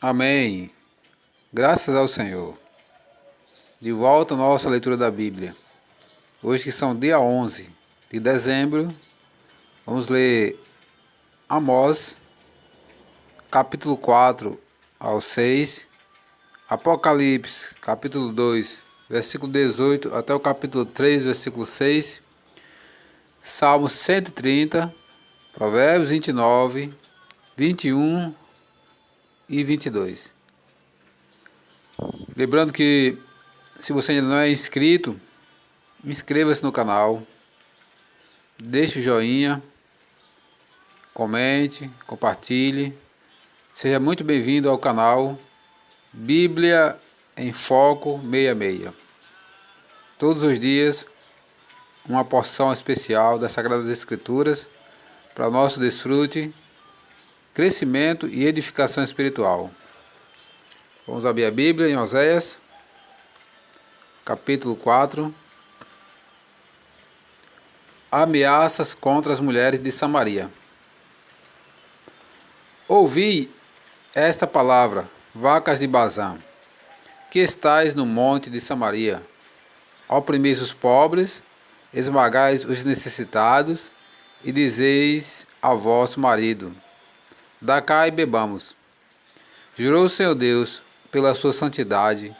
Amém. Graças ao Senhor. De volta à nossa leitura da Bíblia. Hoje que são dia 11 de dezembro, vamos ler Amós, capítulo 4 ao 6, Apocalipse, capítulo 2, versículo 18 até o capítulo 3, versículo 6, Salmos 130, Provérbios 29, 21 e 22. Lembrando que se você ainda não é inscrito, inscreva-se no canal, deixe o joinha, comente, compartilhe. Seja muito bem-vindo ao canal Bíblia em Foco 66. Todos os dias, uma porção especial das Sagradas Escrituras para nosso desfrute, crescimento e edificação espiritual. Vamos abrir a Bíblia em Oséias, capítulo 4. Ameaças contra as mulheres de Samaria. Ouvi esta palavra, vacas de Bazã, que estais no monte de Samaria. Oprimis os pobres, esmagais os necessitados, e dizeis ao vosso marido: dá cá e bebamos. Jurou o Senhor Deus, pela sua santidade,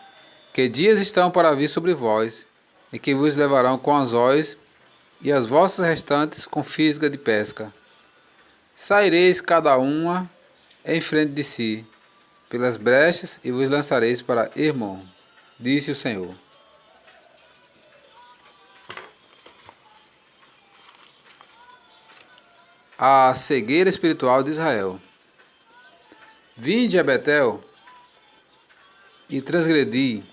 que dias estão para vir sobre vós, e que vos levarão com anzóis, e as vossas restantes com fisga de pesca. Saireis cada uma em frente de si, pelas brechas, e vos lançareis para Hermon, disse o Senhor. A cegueira espiritual de Israel. Vinde a Betel e transgredi,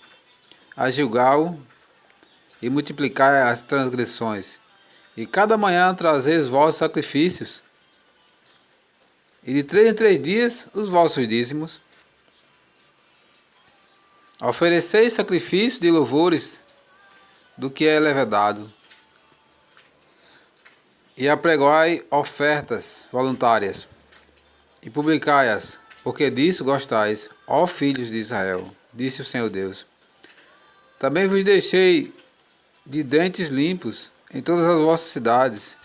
a Gilgal e multiplicai as transgressões, e cada manhã trazeis os vossos sacrifícios, e de 3 em 3 dias os vossos dízimos. Ofereceis sacrifício de louvores do que é levedado, e apregoai ofertas voluntárias, e publicai-as, porque disso gostais, ó filhos de Israel, disse o Senhor Deus. Também vos deixei de dentes limpos em todas as vossas cidades,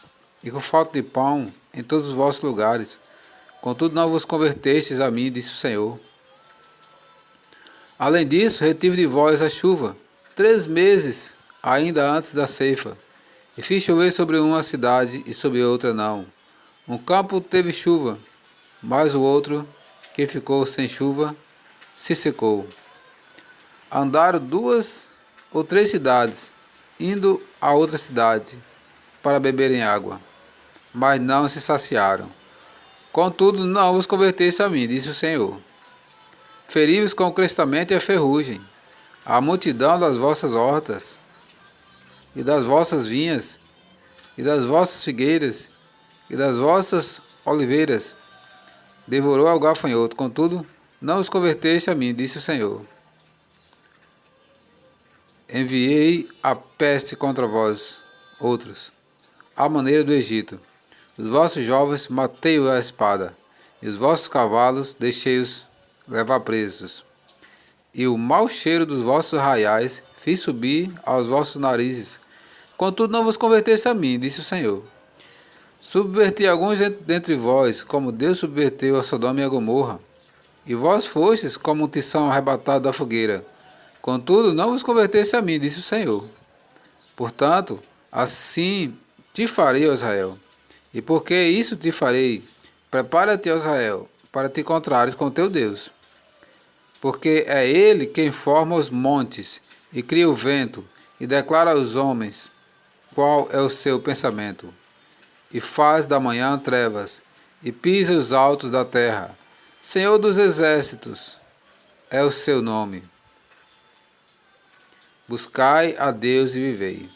e com falta de pão em todos os vossos lugares. Contudo não vos convertestes a mim, disse o Senhor. Além disso, retive de vós a chuva, 3 meses ainda antes da ceifa, e fiz chover sobre uma cidade e sobre outra não. Um campo teve chuva, mas o outro, que ficou sem chuva, se secou. Andaram 2 ou 3 cidades, indo a outra cidade, para beberem água, mas não se saciaram. Contudo, não vos converteste a mim, disse o Senhor. Feri-vos com o crestamento e a ferrugem, a multidão das vossas hortas, e das vossas vinhas, e das vossas figueiras, e das vossas oliveiras, devorou ao gafanhoto. Contudo, não os converteste a mim, disse o Senhor. Enviei a peste contra vós, outros, à maneira do Egito. Os vossos jovens matei-os à espada, e os vossos cavalos deixei-os levar presos. E o mau cheiro dos vossos arraiais fiz subir aos vossos narizes. Contudo não vos converteste a mim, disse o Senhor. Subverti alguns dentre vós, como Deus subverteu a Sodoma e a Gomorra. E vós fostes como um tição arrebatado da fogueira. Contudo não vos converteste a mim, disse o Senhor. Portanto, assim te farei, ó Israel. E porque isso te farei, prepara-te, ó Israel, para te encontrares com teu Deus. Porque é Ele quem forma os montes, e cria o vento, e declara aos homens qual é o seu pensamento. E faz da manhã trevas, e pisa os altos da terra. Senhor dos exércitos é o seu nome. Buscai a Deus e vivei.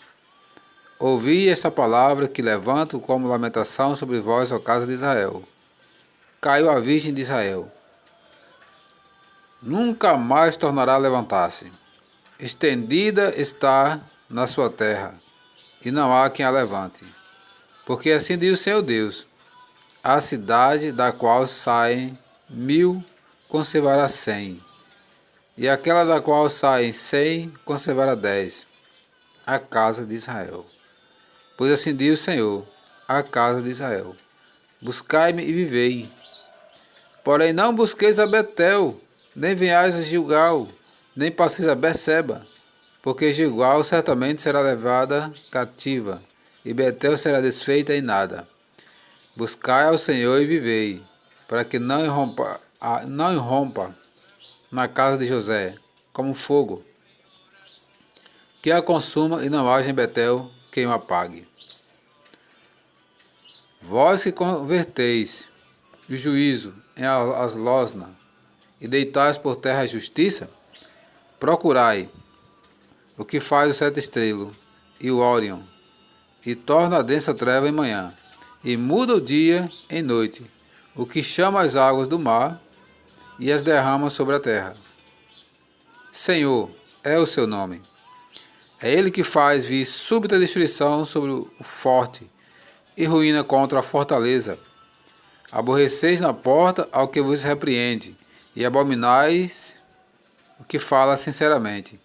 Ouvi esta palavra que levanto como lamentação sobre vós, ó casa de Israel. Caiu a Virgem de Israel. Nunca mais tornará a levantar-se. Estendida está na sua terra, e não há quem a levante. Porque assim diz o Senhor Deus, a cidade da qual saem 1000 conservará 100, e aquela da qual saem 100 conservará 10, a casa de Israel. Pois assim diz o Senhor, a casa de Israel: buscai-me e vivei. Porém não busqueis a Betel, nem venhais a Gilgal, nem passeis a Berseba, porque Gilgal certamente será levada cativa, e Betel será desfeita em nada. Buscai ao Senhor e vivei, para que não irrompa na casa de José, como fogo, que a consuma e não haja em Betel quem o apague. Vós que converteis o juízo em Aslosna e deitais por terra a justiça, procurai o que faz o sete estrelo e o Órion, e torna a densa treva em manhã, e muda o dia em noite, o que chama as águas do mar e as derrama sobre a terra. Senhor é o seu nome. É ele que faz vir súbita destruição sobre o forte e ruína contra a fortaleza. Aborreceis na porta ao que vos repreende, e abominais o que fala sinceramente.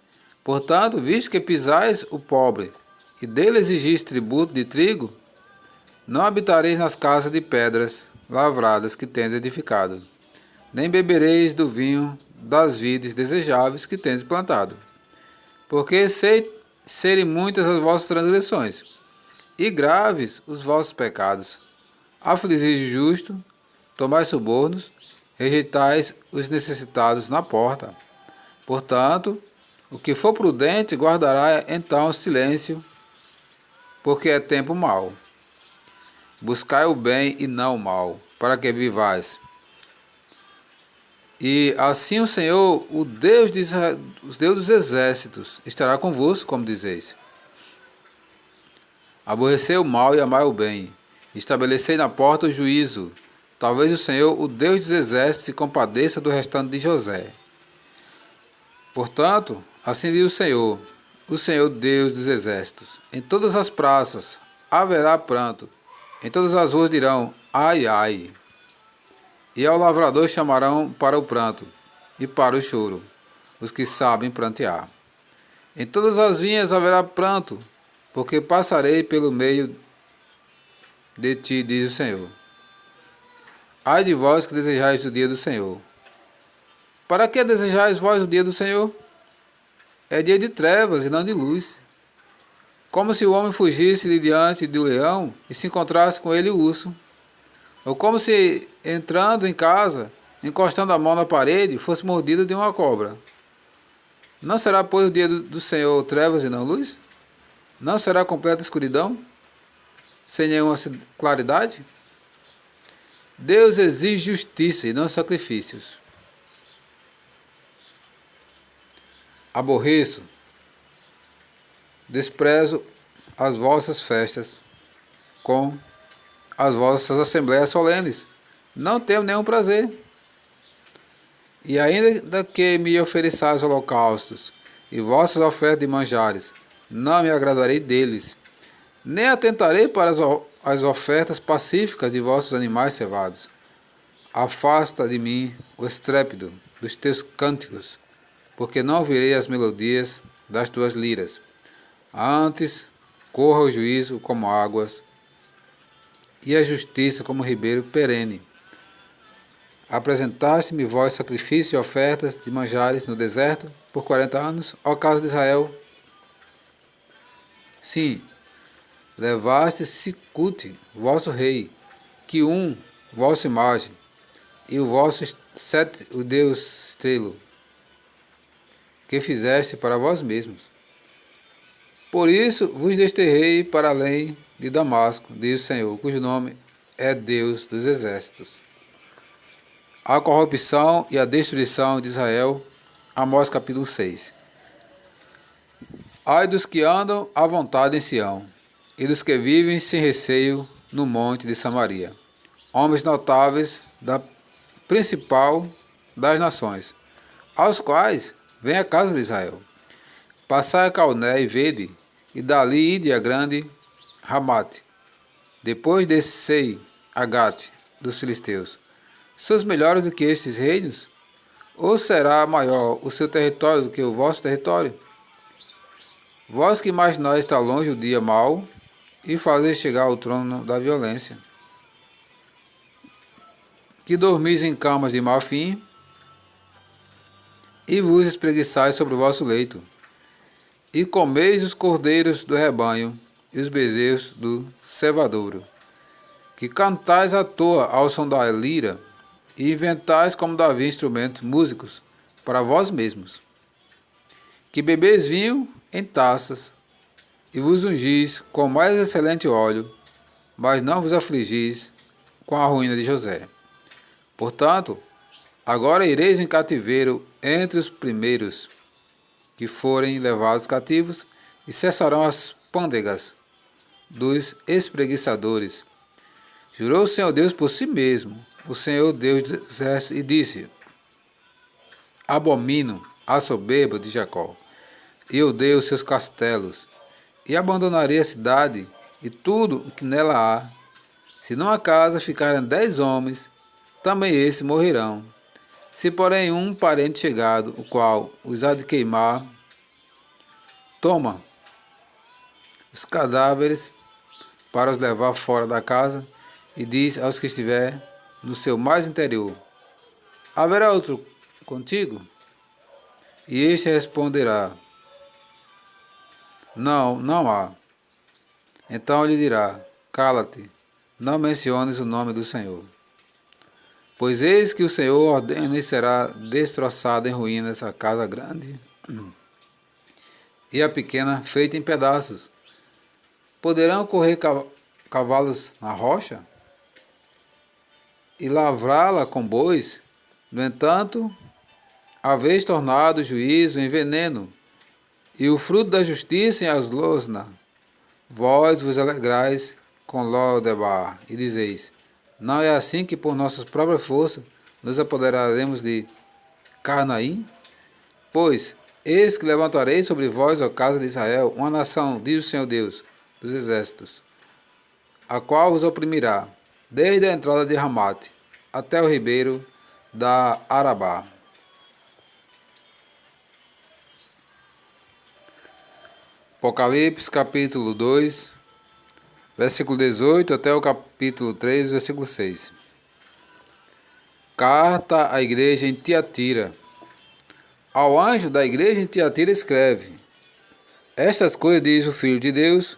Portanto, visto que pisais o pobre, e dele exigis tributo de trigo, não habitareis nas casas de pedras lavradas que tendes edificado, nem bebereis do vinho das vides desejáveis que tendes plantado. Porque sei serem muitas as vossas transgressões, e graves os vossos pecados. Afligis o justo, tomais subornos, rejeitais os necessitados na porta. Portanto, o que for prudente guardará então silêncio, porque é tempo mau. Buscai o bem e não o mal, para que vivais. E assim o Senhor, o Deus dos exércitos, estará convosco, como dizeis. Aborrecei o mal e amai o bem. Estabelecei na porta o juízo. Talvez o Senhor, o Deus dos exércitos, se compadeça do restante de José. Portanto, assim diz o Senhor Deus dos exércitos: em todas as praças haverá pranto, em todas as ruas dirão, ai, ai. E ao lavrador chamarão para o pranto e para o choro, os que sabem prantear. Em todas as vinhas haverá pranto, porque passarei pelo meio de ti, diz o Senhor. Ai de vós que desejais o dia do Senhor. Para que desejais vós o dia do Senhor? É dia de trevas e não de luz. Como se o homem fugisse de diante do leão e se encontrasse com ele o urso. Ou como se, entrando em casa, encostando a mão na parede, fosse mordido de uma cobra. Não será, pois, o dia do Senhor trevas e não luz? Não será completa escuridão, sem nenhuma claridade? Deus exige justiça e não sacrifícios. Aborreço, desprezo as vossas festas com as vossas assembleias solenes. Não tenho nenhum prazer. E ainda que me ofereçais holocaustos e vossas ofertas de manjares, não me agradarei deles, nem atentarei para as ofertas pacíficas de vossos animais cevados. Afasta de mim o estrépito dos teus cânticos, porque não ouvirei as melodias das tuas liras. Antes, corra o juízo como águas, e a justiça como ribeiro perene. Apresentaste-me vós sacrifícios e ofertas de manjares no deserto por 40 anos, ó casa de Israel. Sim, levaste Sicute, vosso rei, Quium, vossa imagem, e o vosso o Deus estrelo, que fizeste para vós mesmos. Por isso vos desterrei para além de Damasco, diz o Senhor, cujo nome é Deus dos exércitos. A corrupção e a destruição de Israel, Amós capítulo 6. Ai dos que andam à vontade em Sião, e dos que vivem sem receio no monte de Samaria, homens notáveis da principal das nações, aos quais vem a casa de Israel. Passai a Calné e vede, e dali ide a grande Ramate. Depois descei a Gate dos filisteus. Sois melhores do que estes reinos? Ou será maior o seu território do que o vosso território? Vós que imaginais estar longe o dia mau e fazer chegar ao trono da violência, que dormis em camas de marfim e vos espreguiçais sobre o vosso leito, e comeis os cordeiros do rebanho e os bezerros do cevadouro, que cantais à toa ao som da lira, e inventais como Davi instrumentos músicos para vós mesmos, que bebeis vinho em taças, e vos ungis com o mais excelente óleo, mas não vos afligis com a ruína de José. Portanto, agora ireis em cativeiro entre os primeiros que forem levados cativos, e cessarão as pândegas dos espreguiçadores. Jurou o Senhor Deus por si mesmo, o Senhor Deus dos exércitos, e disse: abomino a soberba de Jacó, e odeio os seus castelos, e abandonarei a cidade e tudo o que nela há. Se numa casa ficarem 10 homens, também esses morrerão. Se porém um parente chegado, o qual os há de queimar, toma os cadáveres para os levar fora da casa, e diz aos que estiver no seu mais interior: haverá outro contigo? E este responderá: não, não há. Então lhe dirá: cala-te, não menciones o nome do Senhor. Pois eis que o Senhor ordena e será destroçada em ruínas essa casa grande e a pequena feita em pedaços. Poderão correr cavalos na rocha e lavrá-la com bois? No entanto, haveis tornado o juízo em veneno e o fruto da justiça em aslosna. Vós vos alegrais com Lodebar e dizeis: não é assim que por nossas próprias forças nos apoderaremos de Carnaim? Pois, eis que levantarei sobre vós, ó casa de Israel, uma nação, diz o Senhor Deus dos exércitos, a qual vos oprimirá, desde a entrada de Ramate até o ribeiro da Arabá. Apocalipse capítulo 2, versículo 18 até o capítulo 3, versículo 6. Carta à igreja em Tiatira. Ao anjo da igreja em Tiatira escreve: estas coisas diz o Filho de Deus,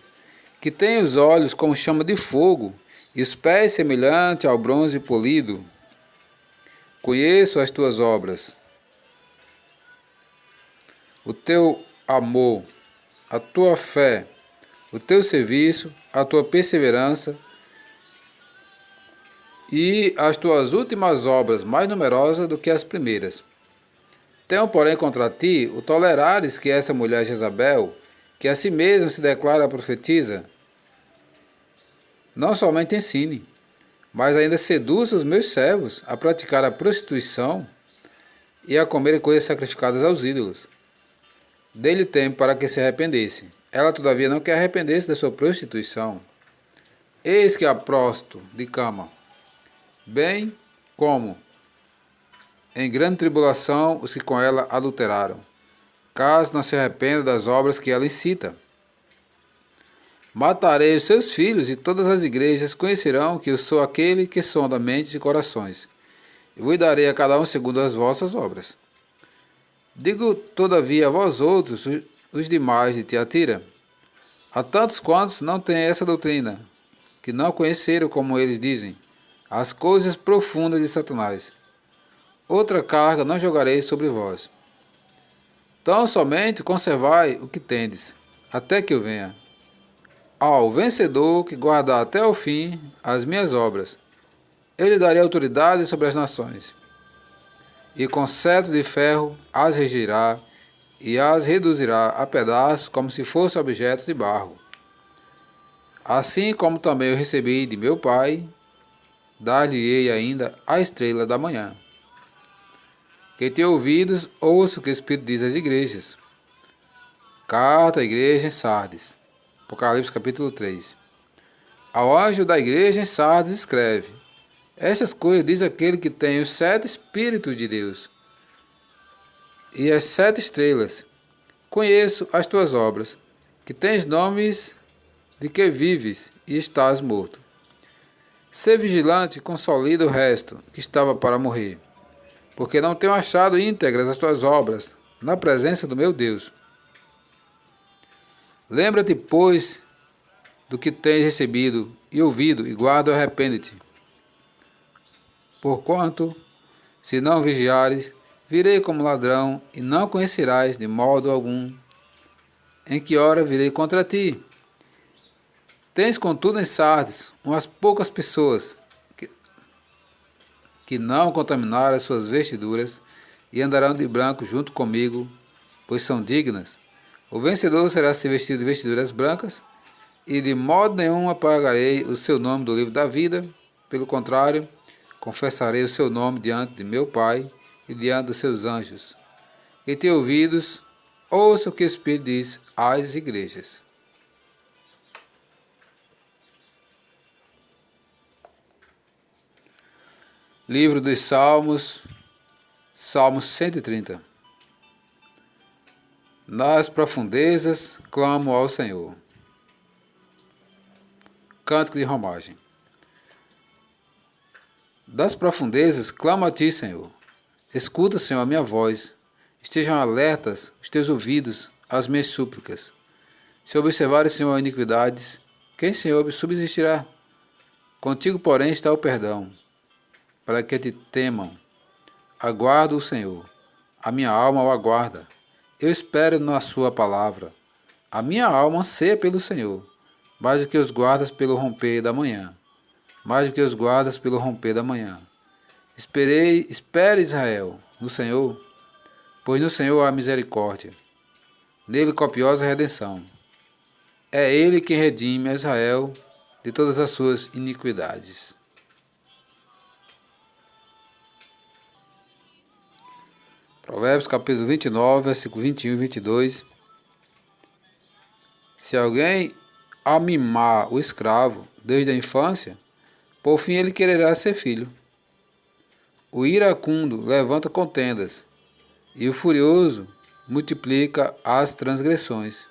que tem os olhos como chama de fogo e os pés semelhantes ao bronze polido. Conheço as tuas obras, o teu amor, a tua fé, o teu serviço, a tua perseverança e as tuas últimas obras mais numerosas do que as primeiras. Tenho, porém, contra ti o tolerares que essa mulher Jezabel, que a si mesma se declara profetisa, não somente ensine, mas ainda seduza os meus servos a praticar a prostituição e a comer coisas sacrificadas aos ídolos. Dê-lhe tempo para que se arrependesse. Ela, todavia, não quer arrepender-se da sua prostituição. Eis que a prosto de cama, bem como em grande tribulação os que com ela adulteraram, caso não se arrependa das obras que ela incita. Matarei os seus filhos, e todas as igrejas conhecerão que eu sou aquele que sonda mentes e corações, e vos darei a cada um segundo as vossas obras. Digo, todavia, a vós outros, os demais de Tiatira, a tantos quantos não têm essa doutrina, que não conheceram, como eles dizem, as coisas profundas de Satanás. Outra carga não jogarei sobre vós. Tão somente conservai o que tendes, até que eu venha. Ao vencedor que guardar até o fim as minhas obras, eu lhe darei autoridade sobre as nações, e com cetro de ferro as regirá, e as reduzirá a pedaços como se fossem objetos de barro. Assim como também eu recebi de meu Pai, dar-lhe-ei ainda a estrela da manhã. Quem tem ouvidos, ouça o que o Espírito diz às igrejas. Carta à igreja em Sardes. Apocalipse capítulo 3. Ao anjo da igreja em Sardes escreve: estas coisas diz aquele que tem os 7 Espíritos de Deus, e as 7 estrelas. Conheço as tuas obras, que tens nomes de que vives e estás morto. Sê vigilante e consolida o resto, que estava para morrer, porque não tenho achado íntegras as tuas obras na presença do meu Deus. Lembra-te, pois, do que tens recebido e ouvido, e guarda e arrepende-te. Porquanto, se não vigiares, virei como ladrão, e não conhecerás de modo algum em que hora virei contra ti. Tens, contudo, em Sardes umas poucas pessoas que não contaminaram as suas vestiduras e andarão de branco junto comigo, pois são dignas. O vencedor será se vestido de vestiduras brancas, e de modo nenhum apagarei o seu nome do livro da vida. Pelo contrário, confessarei o seu nome diante de meu Pai e diante dos seus anjos. Quem tem ouvidos, ouça o que o Espírito diz às igrejas. Livro dos Salmos, Salmos 130. Nas profundezas clamo ao Senhor. Cântico de romagem. Das profundezas clamo a ti, Senhor. Escuta, Senhor, a minha voz. Estejam alertas os teus ouvidos às minhas súplicas. Se observares, Senhor, iniquidades, quem, Senhor, subsistirá? Contigo, porém, está o perdão, para que te temam. Aguardo o Senhor. A minha alma o aguarda. Eu espero na sua palavra. A minha alma anseia pelo Senhor, mais do que os guardas pelo romper da manhã. Mais do que os guardas pelo romper da manhã. Espere, Israel, no Senhor, pois no Senhor há misericórdia, nele copiosa redenção. É ele quem redime a Israel de todas as suas iniquidades. Provérbios capítulo 29, versículo 21 e 22. Se alguém amimar o escravo desde a infância, por fim ele quererá ser filho. O iracundo levanta contendas, e o furioso multiplica as transgressões.